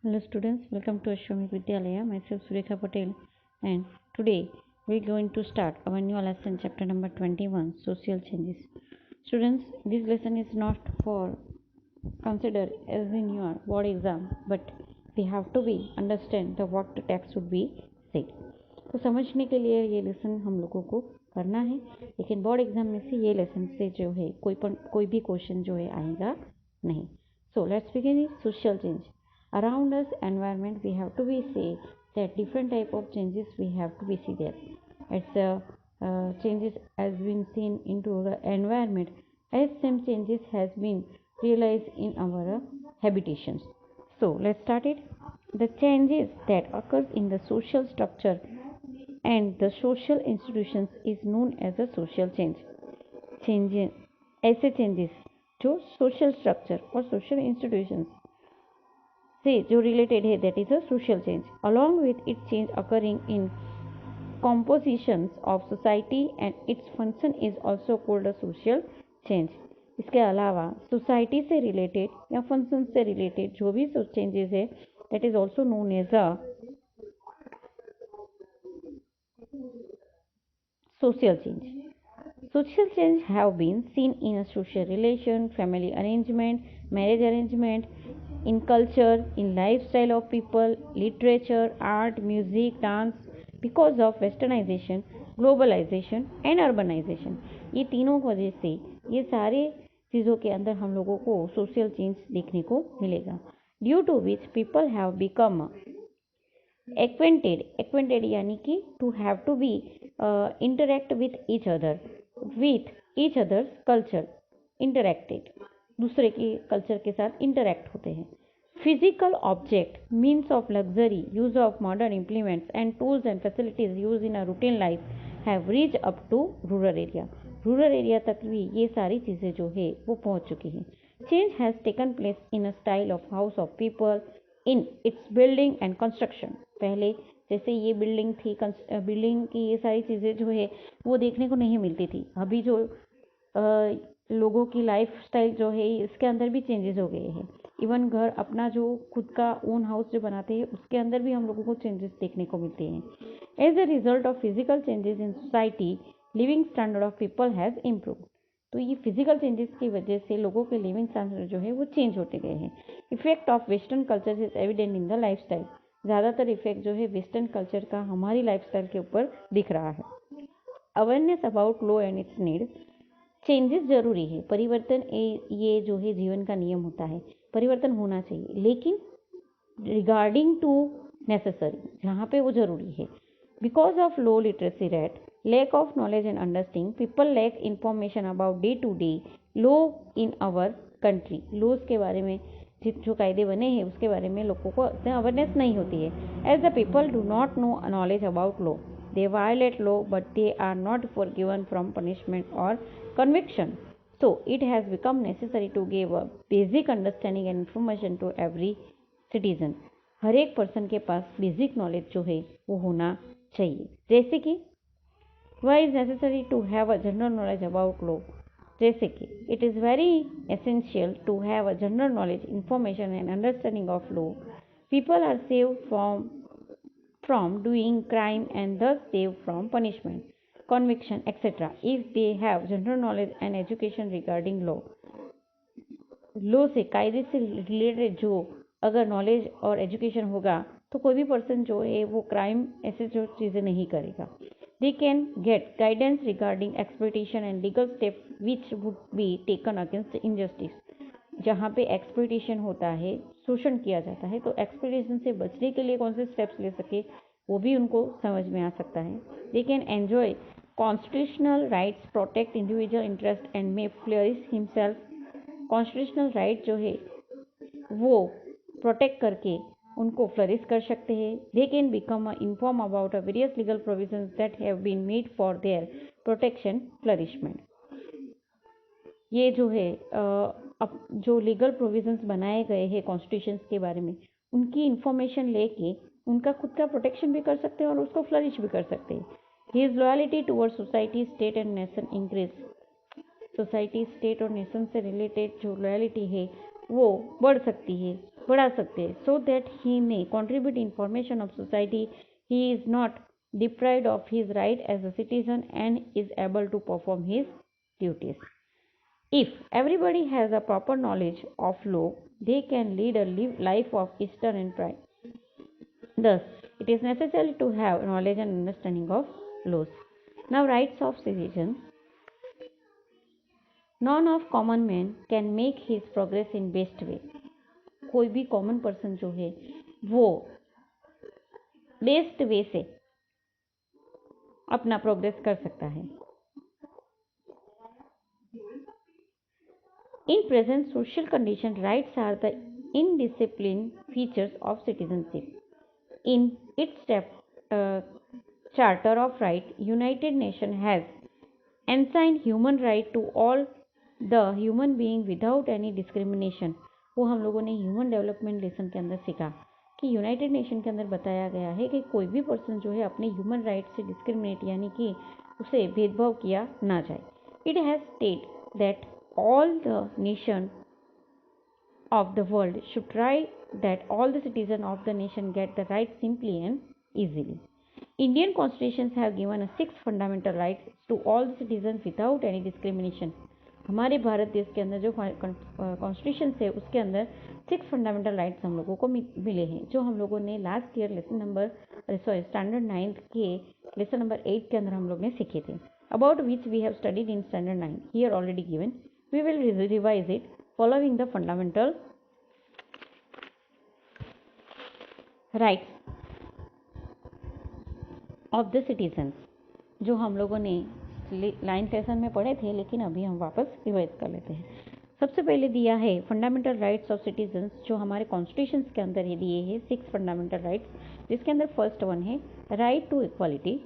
Hello students, welcome to Ashwamik Vidyalaya. Myself Surekha Patel, and today we're going to start our new lesson, chapter number 21, social changes. Students, this lesson is not for consider as in your board exam, but we have to be understand the what the text would be said. तो समझने के लिए ये lesson हम लोगों को करना है, लेकिन बोर्ड एग्जाम में से ये लेसन से जो है कोई भी क्वेश्चन जो है आएगा नहीं. So let's begin with social change. Around us environment we have to be say that different type of changes we have to be see there. It's changes has been seen into the environment as some changes has been realized in our habitations. So let's start it. The changes that occurs in the social structure and the social institutions is known as a social change. Changes ऐसे changes जो social structure और social institutions से जो related है that is a social change. Along with its change occurring in compositions of society and its function is also called a social change. इसके अलावा society से related या function से related जो भी चेंजेस है that is also known as a social change. Social change have been seen in a social relation, family arrangement, marriage arrangement, in culture, in lifestyle of people, literature, art, music, dance, because of westernization, globalization and urbanization. ये तीनों वजह से ये सारे चीज़ों के अंदर हम लोगों को सोशल चेंज देखने को मिलेगा. Due to which people have become acquainted यानी कि to have to be interact with each other's culture, interacted दूसरे के कल्चर के साथ इंटरेक्ट होते हैं. Physical object, means of luxury, use of modern implements and tools and facilities used in a routine life have reached up to rural area. Rural area तक भी ये सारी चीज़ें जो है वो पहुंच चुकी हैं. Change has taken place in a style of house of people in its building and construction. पहले जैसे ये बिल्डिंग थी, बिल्डिंग की ये सारी चीज़ें जो है वो देखने को नहीं मिलती थी. अभी जो लोगों की लाइफ स्टाइल जो है इसके अंदर भी चेंजेस हो गए हैं. इवन घर अपना जो खुद का ओन हाउस जो बनाते हैं उसके अंदर भी हम लोगों को चेंजेस देखने को मिलते हैं. As a result of physical changes in society, living standard of people has improve. तो ये फिजिकल चेंजेस की वजह से लोगों के लिविंग स्टैंडर्ड जो है वो चेंज होते गए हैं. Effect of western culture is evident in the life style. ज़्यादातर इफेक्ट जो है वेस्टर्न कल्चर का हमारी लाइफ स्टाइल के ऊपर दिख रहा है. Awareness about law and it's need. Changes जरूरी है, परिवर्तन ये जो है जीवन का नियम होता है, परिवर्तन होना चाहिए, लेकिन रिगार्डिंग टू नेसेसरी, जहाँ पे वो जरूरी है. Because of low literacy rate, lack of knowledge and understanding, people lack information about day to day law in our country. Laws के बारे में जो कायदे बने हैं उसके बारे में लोगों को अवेयरनेस नहीं होती है. As the people do not know knowledge about law, they violate law but they are not forgiven from punishment or conviction. So it has become necessary to give a basic understanding and information to every citizen. हर एक person के पास basic knowledge जो है वो होना चाहिए. जैसे कि why is necessary to have a general knowledge about law. जैसे कि it is very essential to have a general knowledge, information and understanding of law. People are saved from doing crime and thus saved from punishment, conviction, etc. if they have general knowledge and education regarding law. Law से, कायदे से related जो अगर knowledge और education होगा तो कोई भी पर्सन जो है वो क्राइम ऐसे जो चीज़ें नहीं करेगा. They can get guidance regarding exploitation and legal step which would be taken against injustice. जहाँ पे एक्सप्लॉइटेशन होता है, शोषण किया जाता है, तो एक्सप्लॉइटेशन से बचने के लिए कौन से स्टेप्स ले सके वो भी उनको समझ में आ सकता है. They can enjoy constitutional rights, protect individual interest and may flourish himself. Constitutional right जो है वो प्रोटेक्ट करके उनको फ्लरिश कर सकते हैं. They can become inform about various legal provisions that have been made for their protection, flourishment. ये जो है अब जो लीगल प्रोविजंस बनाए गए हैं कॉन्स्टिट्यूशन के बारे में, उनकी इंफॉर्मेशन लेके उनका खुद का प्रोटेक्शन भी कर सकते हैं और उसको फ्लरिश भी कर सकते हैं. His loyalty towards society, state and nation increase. Society, state और नेशन से रिलेटेड जो लॉयल्टी है वो बढ़ा सकते हैं, so that he may contribute information of society. He is not deprived of his right as a citizen and is able to perform his duties. If everybody has a proper knowledge of law, they can lead a life of Easter and pride. Thus, it is necessary to have knowledge and understanding of laws. Now, rights of citizens. None of common man can make his progress in best way. कोई भी common person जो है वो best way से अपना progress कर सकता है. In present social condition, rights are the indisciplined features of citizenship. In its Charter of Rights, United Nations has enshrined human right to all the human being without any discrimination. वो हम लोगों ने human development lesson के अंदर सीखा कि United nation के अंदर बताया गया है कि कोई भी पर्सन जो है अपने ह्यूमन राइट से डिस्क्रिमिनेट यानी कि उसे भेदभाव किया ना जाए. It has state that all the nation of the world should try that all the citizens of the nation get the right simply and easily. Indian constitutions have given a 6 fundamental rights to all the citizens without any discrimination. हमारे भारत देश के अंदर जो constitution है उसके अंदर 6 fundamental rights हम लोगों को मिले हैं, जो हम लोगों ने लास्ट ईयर स्टैंडर्ड 9 के लेसन नंबर 8 के अंदर हम लोग ने सीखे थे, about which we have studied in standard 9 here already given. We will revise it following the fundamental rights of the citizens, जो हम लोगों ने 9th लेसन में पढ़े थे, लेकिन अभी हम वापस रिवाइज कर लेते हैं. सबसे पहले दिया है फंडामेंटल राइट्स ऑफ सिटीजन्स, जो हमारे कॉन्स्टिट्यूशन के अंदर ये दिए हैं 6 फंडामेंटल राइट्स, जिसके अंदर फर्स्ट वन है राइट टू इक्वालिटी.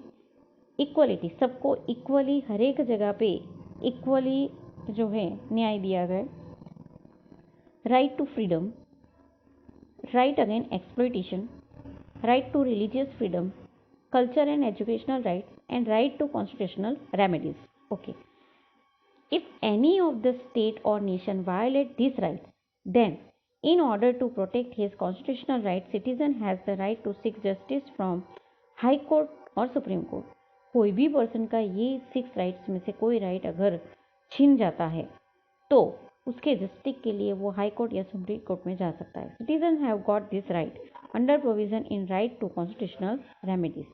इक्वलिटी, सबको इक्वली हर एक जगह पे इक्वली जो है न्याय दिया गया. Right to freedom, right again exploitation, right to religious freedom, culture and educational right, and right to constitutional remedies. Okay. If any of the state or nation violate these rights, then in order to protect his constitutional rights, citizen has the right to seek justice from High Court और Supreme Court. कोई भी person का ये 6 rights में से कोई right अगर छीन जाता है तो उसके जस्टिस के लिए वो हाई कोर्ट या सुप्रीम कोर्ट में जा सकता है. Citizen have got this right under provision in right to constitutional remedies.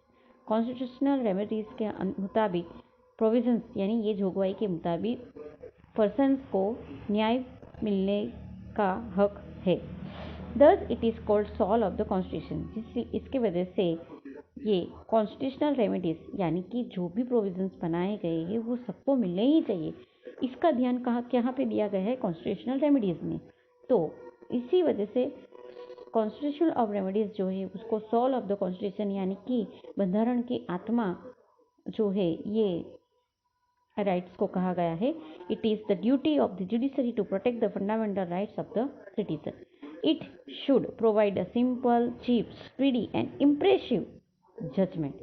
Constitutional remedies के मुताबिक प्रोविजंस यानी ये जोगवाई के मुताबिक पर्सन्स को न्याय मिलने का हक है. Thus it is called soul of the constitution. इसके वजह से ये कॉन्स्टिट्यूशनल रेमेडीज यानी कि जो भी प्रोविजंस बनाए गए हैं वो सबको मिलने ही चाहिए. इसका ध्यान कहाँ पे दिया गया है? कॉन्स्टिट्यूशनल रेमेडीज में. तो इसी वजह से कॉन्स्टिट्यूशनल ऑफ रेमेडीज जो है उसको सॉल ऑफ द कॉन्स्टिट्यूशन यानी कि बंधारण की आत्मा जो है ये राइट्स को कहा गया है. It is the duty of the judiciary to protect the fundamental rights of the citizen. It should provide a simple, cheap, speedy and impressive judgement.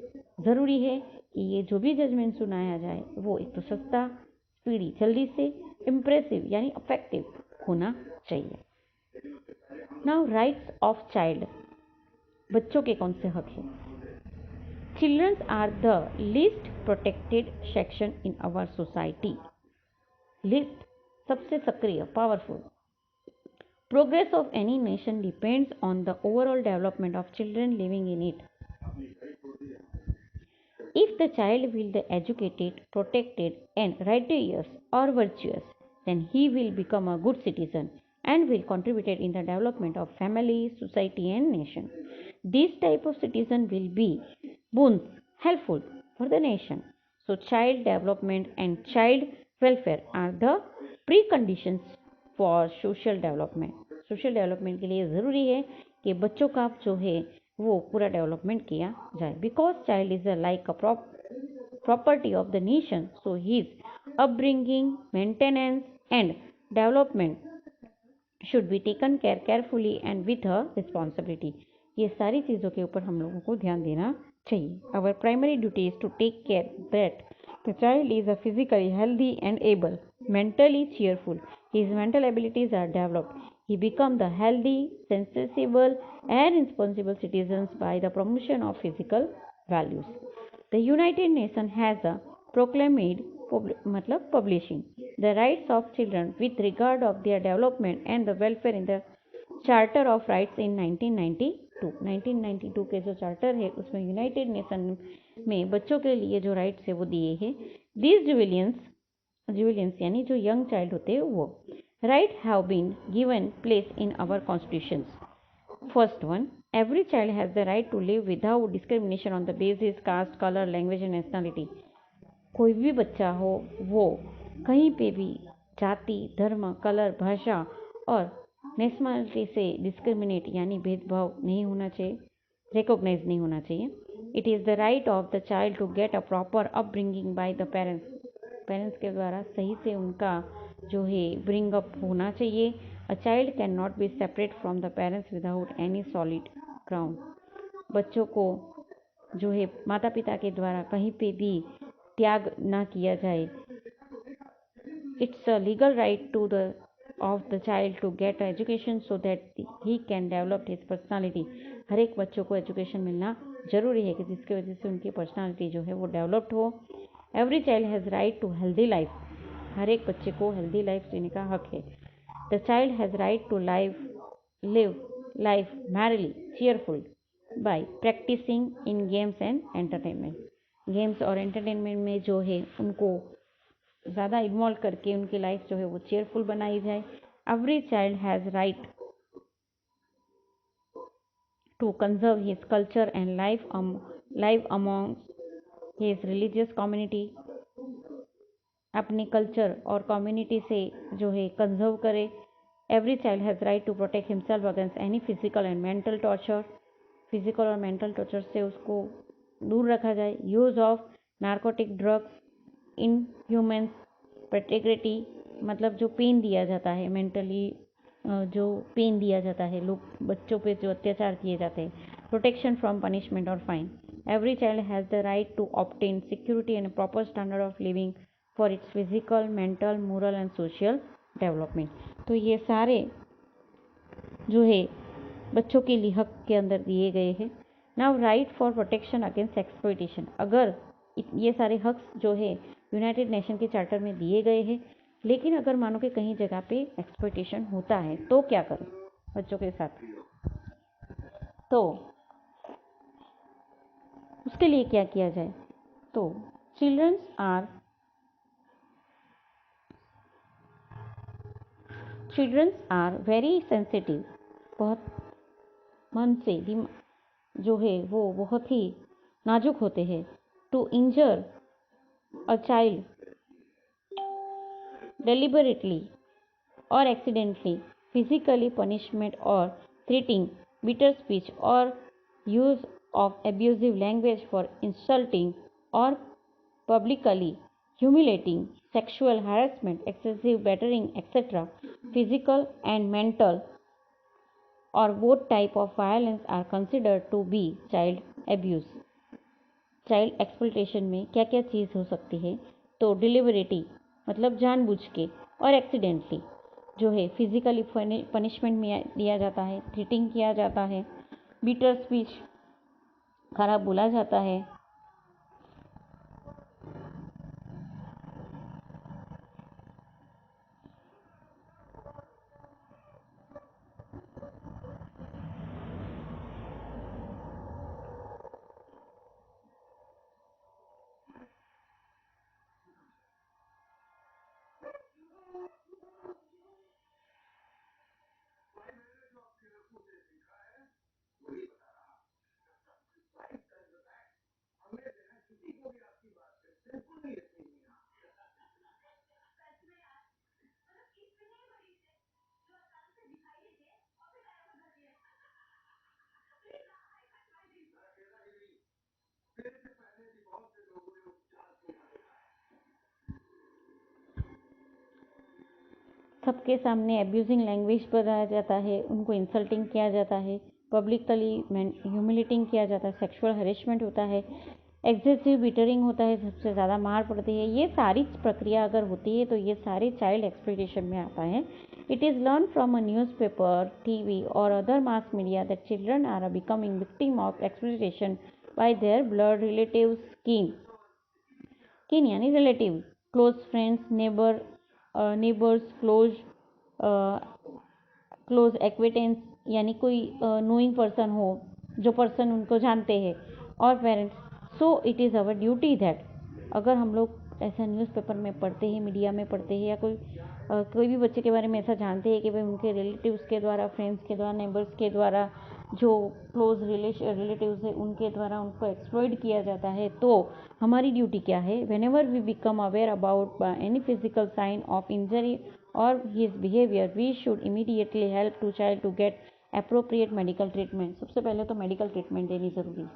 ज़रूरी है कि ये जो भी जजमेंट सुनाया जाए वो एक तो सस्ता, स्पीडी जल्दी से, इम्प्रेसिव यानी अफेक्टिव होना चाहिए. Now rights of child. बच्चों के कौन से हक हैं? Childrens are the least protected section in our society. Least सबसे सक्रिय, powerful. Progress of any nation depends on the overall development of children living in it. If the child will be educated, protected and righteous or virtuous, then he will become a good citizen and will contribute in the development of family, society and nation. This type of citizen will be boons helpful for the nation. So child development and child welfare are the preconditions for social development. Social development के लिए ज़रूरी है कि बच्चों का जो है वो पूरा डेवलपमेंट किया जाए. Because child is like a property of the nation, so his upbringing, maintenance and development should be taken care carefully and with a responsibility. ये सारी चीज़ों के ऊपर हम लोगों को ध्यान देना चाहिए. Our primary duty is to take care that the child is a physically healthy and able, mentally cheerful, his mental abilities are developed, he become the healthy, sensible and responsible citizens by the promotion of physical values. The United Nations has proclaimed publishing the rights of children with regard of their development and the welfare in the charter of rights in 1992 के जो charter है उसमें United nation में बच्चों के लिए जो rights है वो दिए हैं. दीज जुविलियंस यानी जो यंग चाइल्ड होते हैं वो right have been given place in our constitutions. First one, every child has the right to live without discrimination on the basis caste, color, language and nationality. कोई भी बच्चा हो वो कहीं पे भी जाति, धर्म, कलर, भाषा और नेशनलिटी से डिस्क्रिमिनेट यानी भेदभाव नहीं होना चाहिए, रिकॉग्नाइज नहीं होना चाहिए. It is the right of the child to get a proper upbringing by the parents के द्वारा सही से उनका जो है ब्रिंग अप होना चाहिए. A child can not be separate from the parents without any solid ground. बच्चों को जो है माता पिता के द्वारा कहीं पे भी त्याग ना किया जाए. It's a legal right to the of the child to get education so that he can develop his personality. हर एक बच्चों को एजुकेशन मिलना जरूरी है कि जिसकी वजह से उनकी पर्सनालिटी जो है वो डेवलप्ड हो. Every child has right to healthy life. हर एक बच्चे को हेल्दी लाइफ जीने का हक है. The child has right to live life merrily cheerful by practicing in games and entertainment. Games और एंटरटेनमेंट में जो है उनको ज़्यादा इन्वॉल्व करके उनकी लाइफ जो है वो चेयरफुल बनाई जाए. Every child has right to conserve his culture and life among his religious community. अपने कल्चर और कम्युनिटी से जो है कंजर्व करे. Every child has right to protect himself against any physical and mental torture. Physical और mental torture से उसको दूर रखा जाए. Use of narcotic drugs in humans integrity मतलब जो पेन दिया जाता है मेंटली, जो पेन दिया जाता है लोग बच्चों पे जो अत्याचार किए जाते हैं. प्रोटेक्शन फ्रॉम पनिशमेंट और fine. Every child has the right to obtain security and proper standard of living for its physical, mental, moral and social development. तो ये सारे जो है बच्चों के लिए हक के अंदर दिए गए हैं. Now right for protection against exploitation. अगर ये सारे हक जो है यूनाइटेड नेशन के चार्टर में दिए गए हैं, लेकिन अगर मानो कि कहीं जगह पे एक्सप्लॉइटेशन होता है तो क्या करें बच्चों के साथ. तो उसके लिए क्या किया जाए. तो चिल्ड्रंस आर वेरी सेंसिटिव. बहुत मन से जो है वो बहुत ही नाजुक होते हैं. To injure a child deliberately or accidentally, physically punishment or threatening, bitter speech or use of abusive language for insulting or publicly humiliating, sexual harassment, excessive battering, etc. Physical and mental or both type of violence are considered to be child abuse. Child exploitation में क्या क्या चीज़ हो सकती है. तो डिलिबरेटी मतलब जानबूझ के, और एक्सीडेंटली जो है फिजिकली पनिशमेंट में दिया जाता है, थ्रेटिंग किया जाता है, बीटर स्पीच खराब बोला जाता है. सबके सामने एब्यूजिंग लैंग्वेज बताया जाता है, उनको इंसल्टिंग किया जाता है, पब्लिकली ह्यूमिलेटिंग किया जाता है, सेक्सुअल हरेसमेंट होता है, एक्सेसिव बीटरिंग होता है, सबसे ज़्यादा मार पड़ती है. ये सारी प्रक्रिया अगर होती है तो ये सारे चाइल्ड एक्सप्लॉइटेशन में आता है. It is learned from a newspaper, TV, or other mass media that children are becoming victim of exploitation by their blood relatives, kin यानी relative, close friends, neighbors, close acquaintance यानी कोई knowing person हो, जो person उनको जानते हैं, और parents. So it is our duty that अगर हम लोग ऐसा न्यूज़पेपर में पढ़ते हैं, मीडिया में पढ़ते हैं, या कोई भी बच्चे के बारे में ऐसा जानते हैं कि भाई उनके रिलेटिव्स के द्वारा, फ्रेंड्स के द्वारा, नेबर्स के द्वारा, जो क्लोज रिलेटिव्स है उनके द्वारा उनको एक्सप्लॉइट किया जाता है, तो हमारी ड्यूटी क्या है? Whenever we become aware about any physical sign of injury or his behavior, we should immediately help to child to get appropriate medical treatment। सबसे पहले तो मेडिकल ट्रीटमेंट देनी ज़रूरी है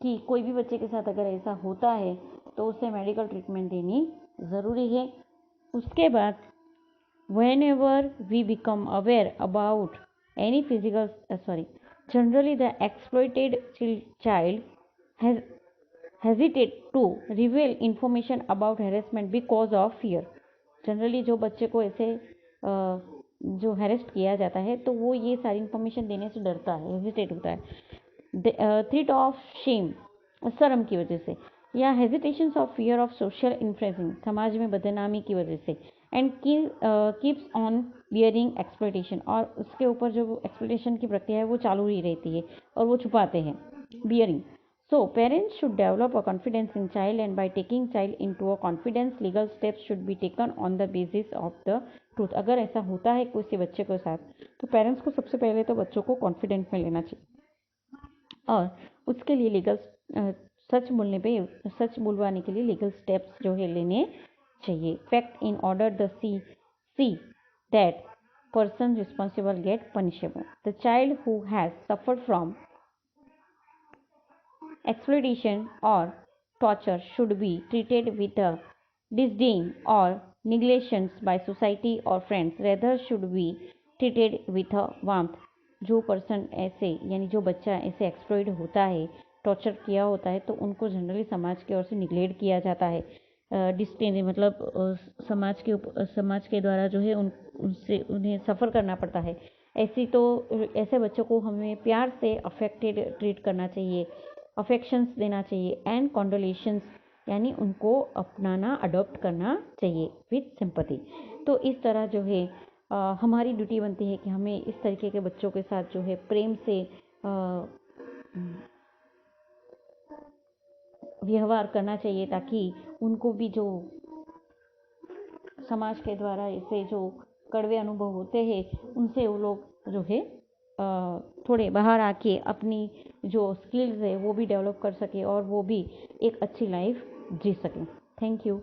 कि कोई भी बच्चे के साथ अगर ऐसा होता है तो उसे मेडिकल ट्रीटमेंट देनी ज़रूरी है। उसके बाद whenever we become aware about any generally the exploited child has hesitate to reveal information about harassment because of fear। Generally जो बच्चे को ऐसे जो हेरेस्ट किया जाता है तो वो ये सारी इन्फॉर्मेशन देने से डरता है, हेजिटेट होता है, थ्रेट ऑफ शेम, शर्म की वजह से, या hesitations of fear of social influencing, समाज में बदनामी की वजह से, and keeps on bearing exploitation, और उसके ऊपर जो एक्सप्लॉइटेशन की प्रक्रिया है वो चालू ही रहती है और वो छुपाते हैं, bearing. So, parents should develop a confidence in child, and by taking child into a confidence, legal steps should be taken on the basis of the truth। अगर ऐसा होता है किसी बच्चे के साथ तो पेरेंट्स को सबसे पहले तो बच्चों को कॉन्फिडेंस में लेना चाहिए और उसके लिए लीगल सच बुलवाने के लिए लीगल स्टेप्स जो है लेने चाहिए। Fact in order the see that person responsible get punishable। The child who has suffered from exploitation or torture should be treated with a disdain or neglections by society or friends, rather should be treated with a warmth। जो person ऐसे यानी जो बच्चा ऐसे exploit होता है, torture किया होता है, तो उनको जनरली समाज की ओर से निग्लेक्ट किया जाता है। डिस्टेन मतलब समाज के द्वारा जो है उनसे उन्हें सफ़र करना पड़ता है। ऐसे बच्चों को हमें प्यार से अफेक्टेड ट्रीट करना चाहिए, अफेक्शंस देना चाहिए, एंड कॉन्डोलेशंस यानी उनको अपनाना, अडॉप्ट करना चाहिए विथ सिंपैथी। तो इस तरह जो है हमारी ड्यूटी बनती है कि हमें इस तरीके के बच्चों के साथ जो है प्रेम से व्यवहार करना चाहिए, ताकि उनको भी जो समाज के द्वारा ऐसे जो कड़वे अनुभव होते हैं उनसे वो लोग जो है थोड़े बाहर आके अपनी जो स्किल्स है वो भी डेवलप कर सके और वो भी एक अच्छी लाइफ जी सकें। Thank you.